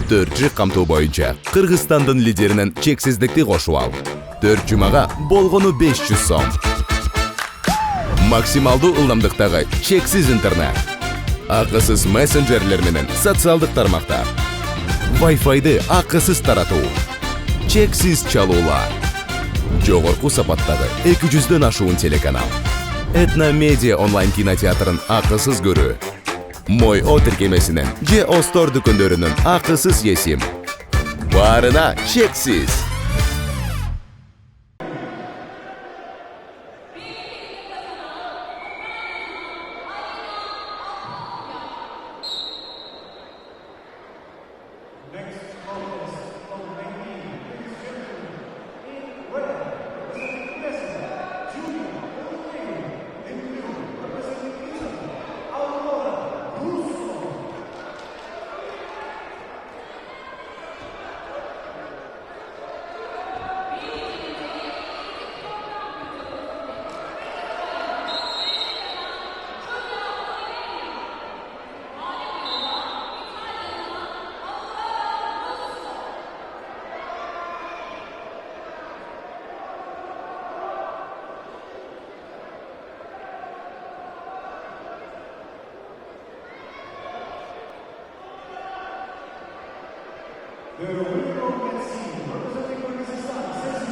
Төртчү камтуу боюнча Кыргызстандын лидеринин чексиздикти кошуп ал. 4 жумага болгону 500 сом. Максималдуу ылдамдыктагы чексиз интернет. Акысыз мессенджерлер менен социалдык тармактар. Wi-Fi'ды акысыз таратуу. Чексиз чалуулар. Жогорку сапаттагы 200дөн ашуун телеканал. Этно Медиа онлайн кинотеатрын акысыз көрүү. Мой О тиркемесинен же Остор дүкөндөрүнүн акысыз есим. Баарына чексиз. The winner of that season, representing Kyrgyzstan, says